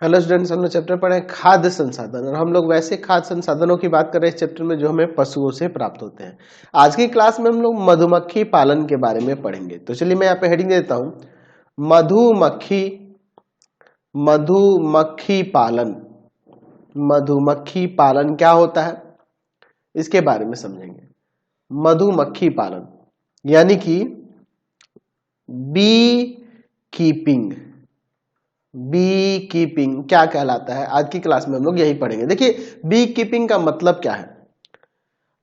Hello students, हम लोग chapter पढ़े खाद्य संसाधन और हम लोग वैसे खाद्य संसाधनों की बात कर रहे हैं इस चैप्टर में जो हमें पशुओं से प्राप्त होते हैं। आज की क्लास में हम लोग मधुमक्खी पालन के बारे में पढ़ेंगे। तो चलिए मैं यहाँ पे हेडिंग देता हूँ, मधुमक्खी मधुमक्खी पालन। मधुमक्खी पालन क्या होता है इसके बारे में समझेंगे। मधुमक्खी पालन यानी कि बी कीपिंग। बी कीपिंग क्या कहलाता है, आज की क्लास में हम लोग यही पढ़ेंगे। देखिए, बी कीपिंग का मतलब क्या है?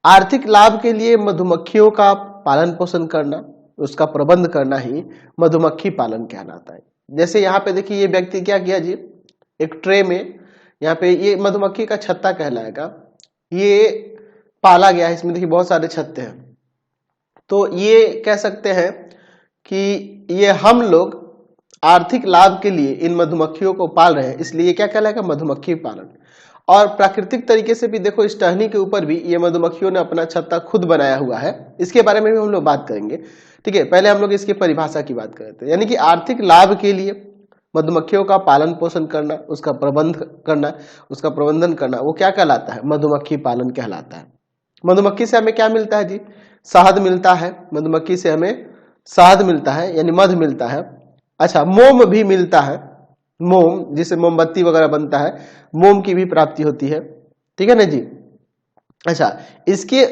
आर्थिक लाभ के लिए मधुमक्खियों का पालन पोषण करना, उसका प्रबंध करना ही मधुमक्खी पालन कहलाता है। जैसे यहाँ पे देखिए, ये व्यक्ति क्या किया जी, एक ट्रे में यहाँ पे ये मधुमक्खी का छत्ता कहलाएगा, ये पाला गया है। इसमें देखिए बहुत सारे छत्ते हैं। तो ये कह सकते हैं कि ये हम लोग आर्थिक लाभ के लिए इन मधुमक्खियों को पाल रहे हैं, इसलिए क्या कहलाएगा? मधुमक्खी पालन। और प्राकृतिक तरीके से भी देखो, इस टहनी के ऊपर भी ये मधुमक्खियों ने अपना छत्ता खुद बनाया हुआ है। इसके बारे में भी हम लोग बात करेंगे, ठीक है। पहले हम लोग इसकी परिभाषा की बात करते हैं। यानी कि आर्थिक लाभ के लिए मधुमक्खियों का पालन पोषण करना, उसका प्रबंध करना, उसका प्रबंधन करना, वो क्या कहलाता है? मधुमक्खी पालन कहलाता है। मधुमक्खी से हमें क्या मिलता है जी? शहद मिलता है। मधुमक्खी से हमें शहद मिलता है यानी मध मिलता है। अच्छा, मोम भी मिलता है। मोम जिससे मोमबत्ती वगैरह बनता है, मोम की भी प्राप्ति होती है, ठीक है ना जी। अच्छा, इसके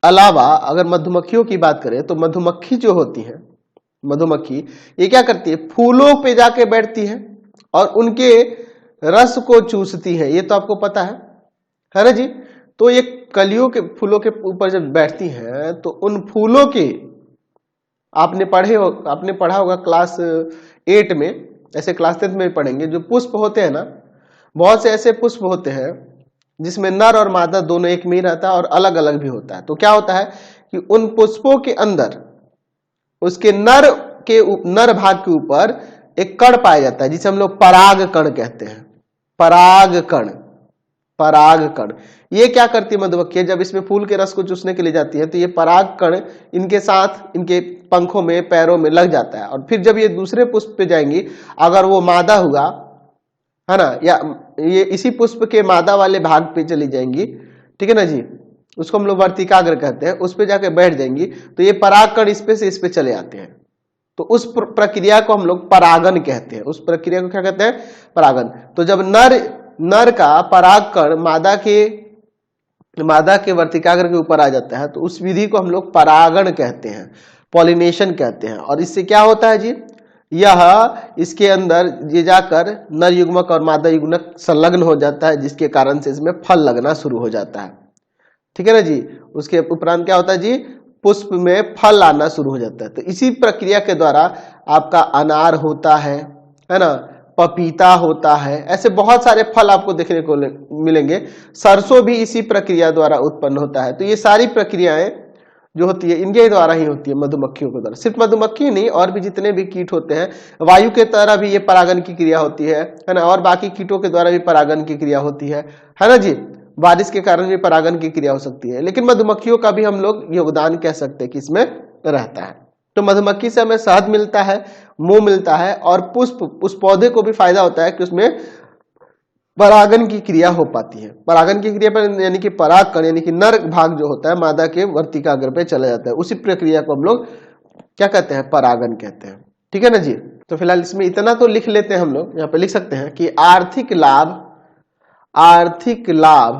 अलावा अगर मधुमक्खियों की बात करें तो मधुमक्खी जो होती है, मधुमक्खी ये क्या करती है? फूलों पे जाके बैठती है और उनके रस को चूसती है। ये तो आपको पता है ना जी। तो ये कलियों के फूलों के ऊपर जब बैठती हैं तो उन फूलों के आपने पढ़ा होगा क्लास 8 में, ऐसे क्लास 10 में पढ़ेंगे। जो पुष्प होते हैं ना, बहुत से ऐसे पुष्प होते हैं जिसमें नर और मादा दोनों एक में ही रहता है और अलग अलग भी होता है। तो क्या होता है कि उन पुष्पों के अंदर उसके नर भाग के ऊपर एक कण पाया जाता है जिसे हम लोग पराग कण कहते हैं। पराग कण, पराग कण। ये क्या करती है मधुमक्खी? जब इसमें फूल के रस को चूसने के लिए जाती है तो ये पराग कण इनके साथ इनके पंखों में, पैरों में लग जाता है। और फिर जब ये दूसरे पुष्प पे जाएंगी, अगर वो मादा हुआ है ना, या ये इसी पुष्प के मादा वाले भाग पे चली जाएंगी, ठीक है ना जी, उसको हम लोग वर्तिकाग्र कहते हैं, उस पे जाके बैठ जाएंगी तो ये पराग कण इस पे से इस पे चले आते हैं। तो उस प्रक्रिया को हम लोग परागन कहते हैं। उस प्रक्रिया को क्या कहते हैं? परागन। तो जब नर का परागकण मादा के वर्तिकाग्र के ऊपर आ जाता है तो उस विधि को हम लोग परागण कहते हैं, पॉलिनेशन कहते हैं। और इससे क्या होता है जी? यह इसके अंदर ये जाकर नर युग्मक और मादा युग्मक संलग्न हो जाता है, जिसके कारण से इसमें फल लगना शुरू हो जाता है, ठीक है ना जी। उसके उपरांत क्या होता है जी? पुष्प में फल आना शुरू हो जाता है। तो इसी प्रक्रिया के द्वारा आपका अनार होता है ना, पपीता होता है, ऐसे बहुत सारे फल आपको देखने को मिलेंगे। सरसों भी इसी प्रक्रिया द्वारा उत्पन्न होता है। तो ये सारी प्रक्रियाएं जो होती है इनके द्वारा ही होती है, मधुमक्खियों के द्वारा। सिर्फ मधुमक्खी नहीं, और भी जितने भी कीट होते हैं, वायु के तरह भी ये परागन की क्रिया होती है ना, और बाकी कीटों के द्वारा भी परागन की क्रिया होती है ना जी। बारिश के कारण भी परागन की क्रिया हो सकती है, लेकिन मधुमक्खियों का भी हम लोग योगदान कह सकते हैं कि इसमें रहता है। तो मधुमक्खी से हमें शहद मिलता है, मोम मिलता है, और पुष्प, उस पौधे को भी फायदा होता है कि उसमें परागन की क्रिया हो पाती है। परागन की क्रिया पर यानी कि परागकण यानी कि नर भाग जो होता है मादा के वर्तिकाग्र पे चला जाता है। उसी प्रक्रिया को हम लोग क्या कहते हैं? परागन कहते हैं, ठीक है ना जी। तो फिलहाल इसमें इतना तो लिख लेते हैं हम लोग। यहाँ पे लिख सकते हैं कि आर्थिक लाभ आर्थिक लाभ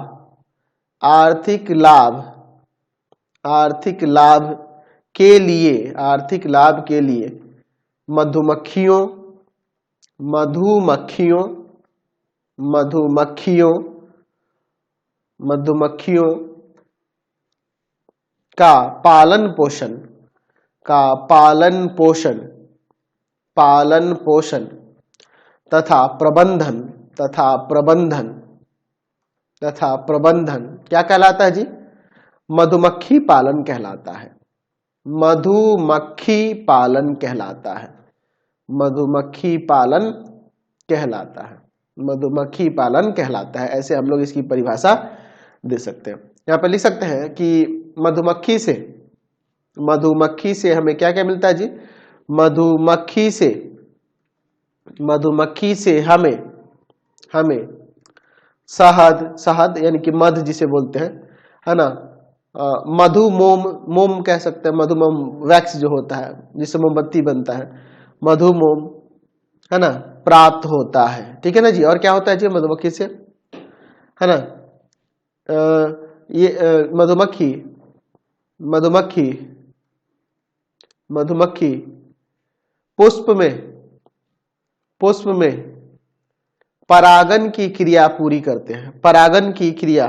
आर्थिक लाभ आर्थिक लाभ के लिए आर्थिक लाभ के लिए मधुमक्खियों मधुमक्खियों मधुमक्खियों मधुमक्खियों का पालन पोषण पालन पोषण तथा प्रबंधन क्या कहलाता है जी? मधुमक्खी पालन कहलाता है। मधुमक्खी पालन कहलाता है। मधुमक्खी पालन कहलाता है। मधुमक्खी पालन कहलाता है। ऐसे हम लोग इसकी परिभाषा दे सकते हैं। यहाँ पर लिख सकते हैं कि मधुमक्खी से हमें क्या क्या मिलता है जी? मधुमक्खी से हमें हमें शहद, शहद यानी कि मध जिसे बोलते हैं, है ना, मधु मोम, मोम कह सकते हैं, मधु मोम वैक्स जो होता है जिससे मोमबत्ती बनता है, मधु मोम, है ना, प्राप्त होता है। ठीक है ना जी। और क्या होता है जी मधुमक्खी से, है ना, ये मधुमक्खी मधुमक्खी मधुमक्खी पुष्प में परागन की क्रिया पूरी करते हैं, परागन की क्रिया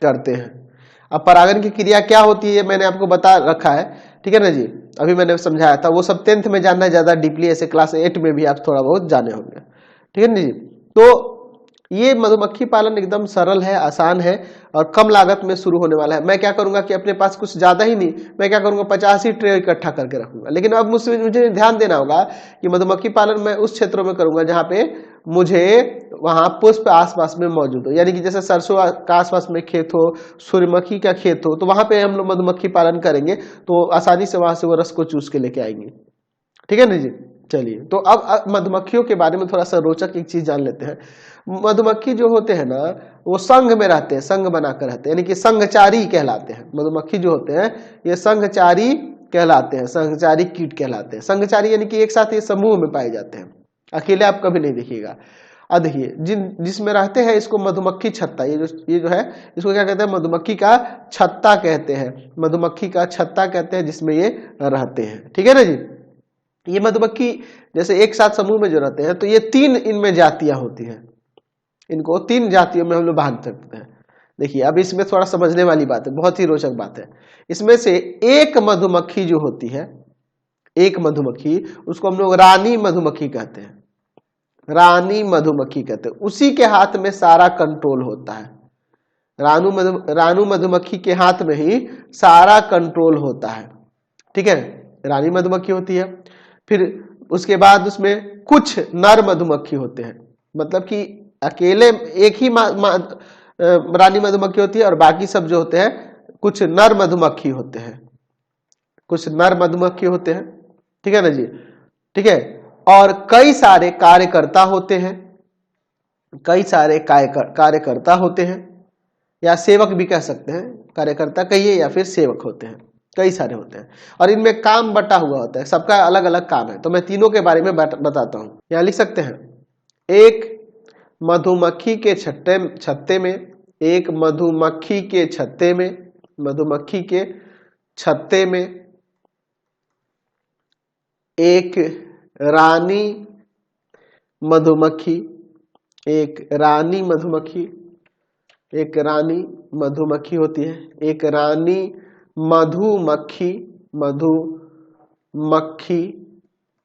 करते हैं। अब परागन की क्रिया क्या होती है मैंने आपको बता रखा है, ठीक है ना जी, अभी मैंने समझाया था, वो सब 10th में जानना है ज्यादा डीपली, ऐसे क्लास 8 में भी आप थोड़ा बहुत जाने होंगे। ठीक है ना जी। तो ये मधुमक्खी पालन एकदम सरल है, आसान है और कम लागत में शुरू होने वाला है। मैं क्या करूंगा कि अपने पास कुछ ज्यादा ही नहीं, मैं क्या करूंगा 50 ही ट्रे इकट्ठा करके रखूंगा। लेकिन अब मुझे ध्यान देना होगा कि मधुमक्खी पालन मैं उस क्षेत्रों में करूंगा जहां पे मुझे वहां पुष्प आसपास में मौजूद हो, यानी कि जैसे सरसों का आसपास में खेत हो, सूर्यमुखी का खेत हो, तो वहां पे हम लोग मधुमक्खी पालन करेंगे तो आसानी से वहां से वो रस को चूस के लेके आएंगे। ठीक है ना जी। चलिए, तो अब मधुमक्खियों के बारे में थोड़ा सा रोचक एक चीज जान लेते हैं। मधुमक्खी जो होते हैं ना, वो संघ में रहते हैं, संघ बनाकर रहते हैं, यानी कि संघचारी कहलाते हैं। मधुमक्खी जो होते हैं ये संघचारी कहलाते हैं, संघचारी कीट कहलाते हैं। संघचारी यानी कि एक साथ ये समूह में पाए जाते हैं, अकेले आप कभी नहीं देखिएगा। अब देखिए जिसमें रहते हैं इसको मधुमक्खी छत्ता, ये जो है इसको क्या कहते हैं, मधुमक्खी का छत्ता कहते हैं, मधुमक्खी का छत्ता कहते हैं जिसमें ये रहते हैं। ठीक है ना जी। ये मधुमक्खी जैसे एक साथ समूह में जो रहते हैं तो ये 3 इनमें जातियां होती हैं, इनको 3 जातियों में हम लोग बांट सकते हैं। देखिए अब इसमें थोड़ा समझने वाली बात है, बहुत ही रोचक बात है। इसमें से एक मधुमक्खी जो होती है, एक मधुमक्खी, उसको हम लोग रानी मधुमक्खी कहते हैं, रानी मधुमक्खी कहते हैं। उसी के हाथ में सारा कंट्रोल होता है, रानू मधुमक्खी के हाथ में ही सारा कंट्रोल होता है। ठीक है, रानी मधुमक्खी होती है। फिर उसके बाद उसमें कुछ नर मधुमक्खी होते हैं, मतलब कि अकेले एक ही रानी मधुमक्खी होती है और बाकी सब जो होते हैं कुछ नर मधुमक्खी होते हैं, कुछ नर मधुमक्खी होते हैं। ठीक है ना जी। ठीक है, और कई सारे कार्यकर्ता होते हैं, कई सारे कार्यकर्ता होते हैं, या सेवक भी कह सकते हैं, कार्यकर्ता कहिए या फिर सेवक होते हैं, कई सारे होते हैं। और इनमें काम बटा हुआ होता है, सबका अलग अलग काम है। तो मैं तीनों के बारे में बताता हूं, यहां लिख सकते हैं। एक मधुमक्खी के छत्ते में, एक मधुमक्खी के छत्ते में, मधुमक्खी के छत्ते में एक रानी मधुमक्खी, एक रानी मधुमक्खी, एक रानी मधुमक्खी होती है, एक रानी मधुमक्खी, मधुमक्खी,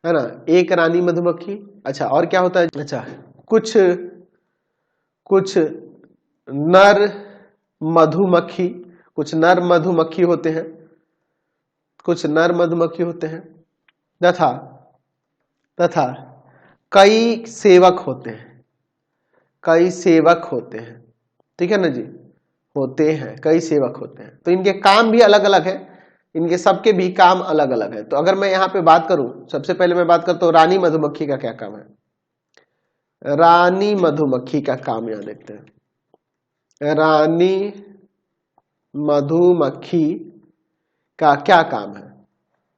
है ना, एक रानी मधुमक्खी। अच्छा और क्या होता है, अच्छा कुछ नर मधुमक्खी, कुछ नर मधुमक्खी होते हैं, कुछ नर मधुमक्खी होते हैं, तथा कई सेवक होते हैं, कई सेवक होते हैं। ठीक है ना जी, होते हैं, कई सेवक होते हैं। तो इनके काम भी अलग अलग है, इनके सबके भी काम अलग अलग है। तो अगर मैं यहाँ पे बात करूं, सबसे पहले मैं बात करता हूँ रानी मधुमक्खी का क्या काम है। रानी मधुमक्खी का काम यहां देखते हैं। रानी मधुमक्खी का क्या काम है।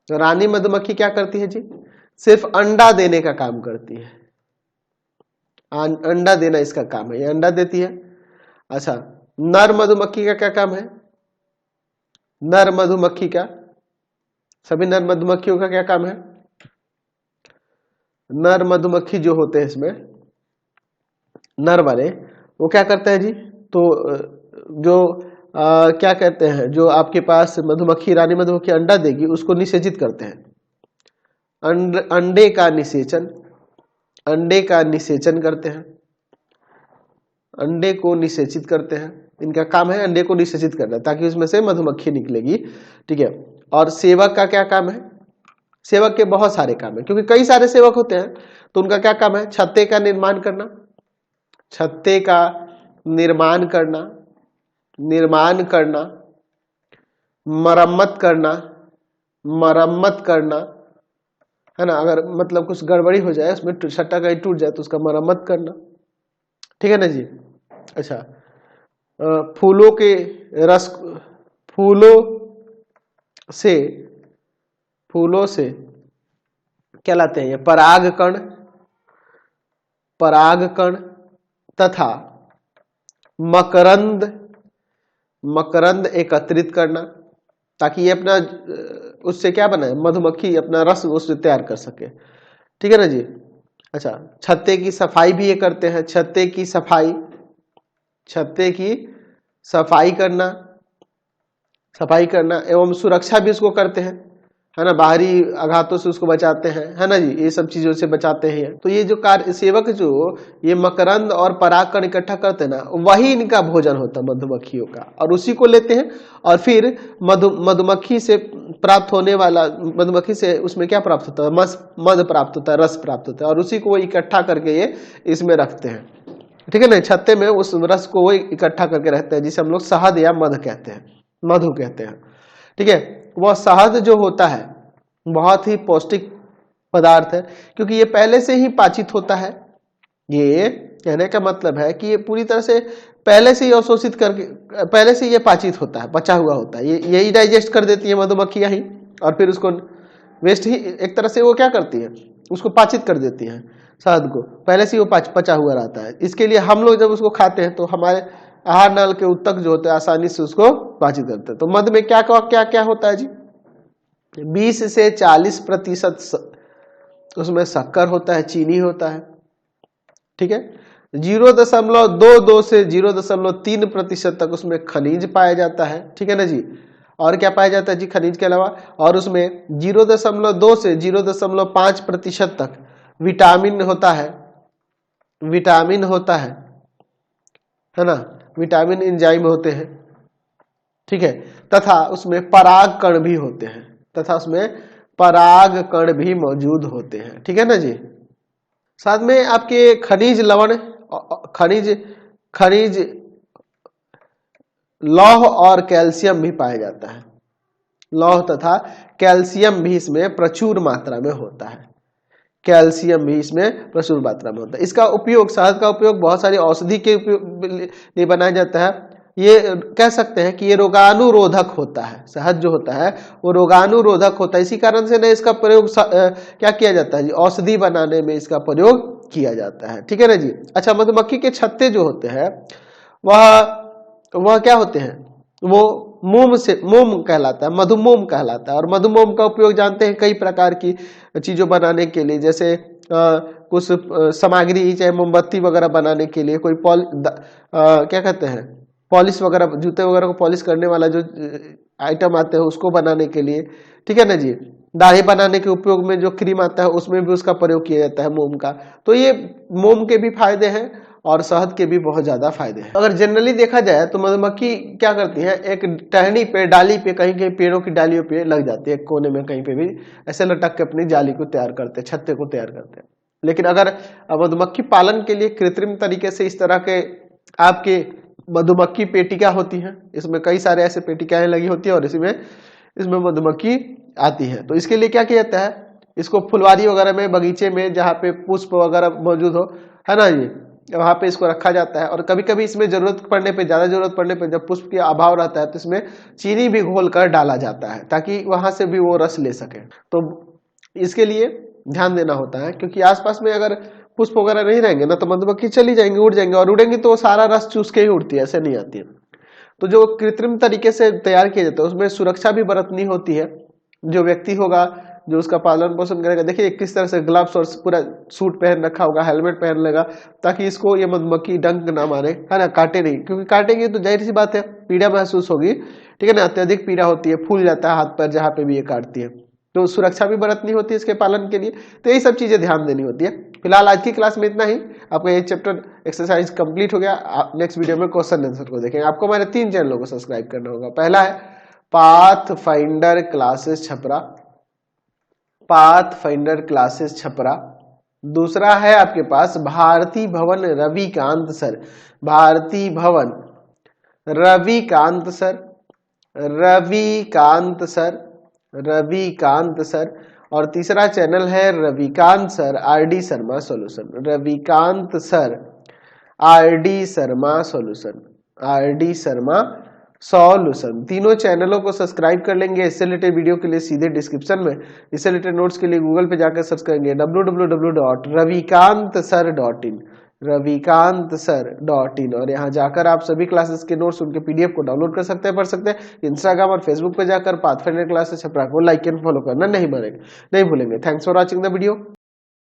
तो रानी मधुमक्खी क्या करती है जी, सिर्फ अंडा देने का काम करती है, अंडा देना इसका काम है, ये अंडा देती है। अच्छा, नर मधुमक्खी का क्या काम है, नर मधुमक्खी का, सभी नर मधुमक्खियों का क्या काम है। नर मधुमक्खी जो होते हैं इसमें नर वाले, वो क्या करते हैं जी, तो जो क्या कहते हैं, जो आपके पास मधुमक्खी, रानी मधुमक्खी अंडा देगी उसको निषेचित करते हैं, अंडे का निषेचन, अंडे का निषेचन करते हैं, अंडे को निषेचित करते हैं। इनका काम है अंडे को निषेचित करना ताकि उसमें से मधुमक्खी निकलेगी। ठीक है, और सेवक का क्या काम है, सेवक के बहुत सारे काम है, क्योंकि कई सारे सेवक होते हैं। तो उनका क्या काम है, छत्ते का निर्माण करना, छत्ते का निर्माण करना, निर्माण करना, मरम्मत करना, मरम्मत करना, है ना, अगर मतलब कुछ गड़बड़ी हो जाए, उसमें छट्टा कहीं टूट जाए तो उसका मरम्मत करना, ठीक है ना जी। अच्छा, फूलों के रस, फूलों से क्या लाते हैं ये परागकण तथा मकरंद मकरंद एकत्रित करना, ताकि ये अपना उससे क्या बनाए, मधुमक्खी अपना रस उससे तैयार कर सके, ठीक है ना जी। अच्छा, छत्ते की सफाई भी ये करते हैं, छत्ते की सफाई करना एवं सुरक्षा भी उसको करते हैं, है ना, बाहरी आघातों से उसको बचाते हैं, है ना जी, ये सब चीजों से बचाते हैं। तो ये जो कार्य सेवक जो ये मकरंद और परागकण इकट्ठा करते हैं ना, वही इनका भोजन होता है मधुमक्खियों का, और उसी को लेते हैं और फिर मधुमक्खी से प्राप्त होने वाला, मधुमक्खी से उसमें क्या प्राप्त होता है, मध प्राप्त होता है, रस प्राप्त होता है, और उसी को वो इकट्ठा करके ये इसमें रखते हैं, ठीक है ना। छत्ते में उस रस को वो इकट्ठा करके रहते हैं, जिसे हम लोग शहद या मधु कहते हैं, ठीक है। वह शहद जो होता है बहुत ही पौष्टिक पदार्थ है, क्योंकि ये पहले से ही पाचित होता है। ये कहने का मतलब है कि ये पूरी तरह से पहले से ही अवशोषित करके, पहले से ये पाचित होता है, पचा हुआ होता है, ये यही डाइजेस्ट कर देती है मधुमक्खियां ही, और फिर उसको वेस्ट ही एक तरह से वो क्या करती है, उसको पाचित कर देती है, शहद को पहले से ही वो पचा हुआ रहता है। इसके लिए हम लोग जब उसको खाते हैं तो हमारे आहार नल के उत्तक जो होते हैं आसानी से उसको पाचित करते हैं। तो मध में क्या क्या क्या होता है जी, 20 से 40% उसमें शक्कर होता है, चीनी होता है, ठीक है। 0.22 से 0.3% तक उसमें खनिज पाया जाता है, ठीक है ना जी। और क्या पाया जाता है जी खनिज के अलावा, और उसमें 0.2 से 0.5% तक विटामिन होता है, है ना, विटामिन एंजाइम होते हैं, ठीक है। तथा उसमें पराग कण भी मौजूद होते हैं, ठीक है ना जी। साथ में आपके खनिज लवण, खनिज लौह और कैल्शियम भी पाया जाता है, लौह तथा कैल्शियम भी इसमें प्रचुर मात्रा में होता है, इसका उपयोग, शहद का उपयोग बहुत सारी औषधि के लिए बनाया जाता है। ये कह सकते हैं कि ये रोगाणुरोधक होता है, शहद जो होता है वो रोगाणुरोधक होता है, इसी कारण से ना इसका प्रयोग क्या किया जाता है जी, औषधि बनाने में इसका प्रयोग किया जाता है, ठीक है ना जी। अच्छा, मधुमक्खी के छत्ते जो होते हैं वह क्या होते हैं, वो मोम कहलाता है, मधुमोम कहलाता है, और मधुमोम का उपयोग जानते हैं कई प्रकार की चीजों बनाने के लिए, जैसे कुछ सामग्री, चाहे मोमबत्ती वगैरह बनाने के लिए, कोई क्या कहते हैं, पॉलिश वगैरह, जूते वगैरह को पॉलिश करने वाला जो आइटम आते हैं उसको बनाने के लिए, ठीक है ना जी। दाढ़ी बनाने के उपयोग में जो क्रीम आता है उसमें भी उसका प्रयोग किया जाता है मोम का। तो ये मोम के भी फायदे हैं और शहद के भी बहुत ज्यादा फायदे हैं। अगर जनरली देखा जाए तो मधुमक्खी क्या करती है, एक टहनी पे, डाली पे, कहीं कहीं पेड़ों की डालियों पे लग जाती है, कोने में कहीं पे भी ऐसे लटक के अपनी जाली को तैयार करते हैं, छत्ते को तैयार करते हैं। लेकिन अगर मधुमक्खी पालन के लिए कृत्रिम तरीके से इस तरह के आपके मधुमक्खी पेटिका होती है, इसमें कई सारे ऐसे पेटिकाएं लगी होती है और इसमें मधुमक्खी आती है। तो इसके लिए क्या किया जाता है, इसको फुलवारी वगैरह में, बगीचे में जहाँ पे पुष्प वगैरह मौजूद हो, है ना जी, वहां पे इसको रखा जाता है। और कभी कभी इसमें जरूरत पड़ने पे, ज्यादा जरूरत पड़ने पे, जब पुष्प का अभाव रहता है तो इसमें चीनी भी घोल कर डाला जाता है, ताकि वहां से भी वो रस ले सके। तो इसके लिए ध्यान देना होता है, क्योंकि आसपास में अगर पुष्प वगैरह नहीं रहेंगे ना तो मधुमक्खी चली जाएंगी, उड़ जाएंगे, और उड़ेंगी तो सारा रस चूस के ही उड़ती है, ऐसे नहीं आती है। तो जो कृत्रिम तरीके से तैयार किया जाता है उसमें सुरक्षा भी बरतनी होती है। जो व्यक्ति होगा जो उसका पालन पोषण करेगा, देखिए किस तरह से ग्लव्स और पूरा सूट पहन रखा होगा, हेलमेट पहन लेगा, ताकि इसको ये मधुमक्खी डंक ना मारे, है ना, काटे नहीं, क्योंकि काटेंगे तो जाहिर सी बात है पीड़ा महसूस होगी, ठीक है ना, अत्यधिक पीड़ा होती है, फूल जाता है हाथ पैर जहाँ पे भी ये काटती है। तो सुरक्षा भी बरतनी होती है इसके पालन के लिए। तो यही सब चीजें ध्यान देनी होती है। फिलहाल आज की क्लास में इतना ही, आपका ये चैप्टर एक्सरसाइज कंप्लीट हो गया। नेक्स्ट वीडियो में क्वेश्चन आंसर को देखेंगे। आपको हमारे 3 चैनलों को सब्सक्राइब करना होगा। पहला है पाथ फाइंडर क्लासेस छपरा, दूसरा है आपके पास भारती भवन रविकांत सर, और तीसरा चैनल है Ravikant sir RD Sharma solution, Ravikant sir RD Sharma solution, RD Sharma solution. तीनों चैनलों को सब्सक्राइब कर लेंगे। इससे रिलेटेड वीडियो के लिए सीधे डिस्क्रिप्शन में, इससे रिलेटेड नोट्स के लिए गूगल पे जाकर सर्च करेंगे www.ravikantsir.in, ravikantsir.in, और यहाँ जाकर आप सभी क्लासेस के नोट्स, उनके PDF को डाउनलोड कर सकते हैं, पढ़ सकते हैं। इंस्टाग्राम और फेसबुक पे जाकर पाथफाइंडर क्लासेस छपरा को लाइक एंड फॉलो करना नहीं भूलेंगे। Thanks for watching the video.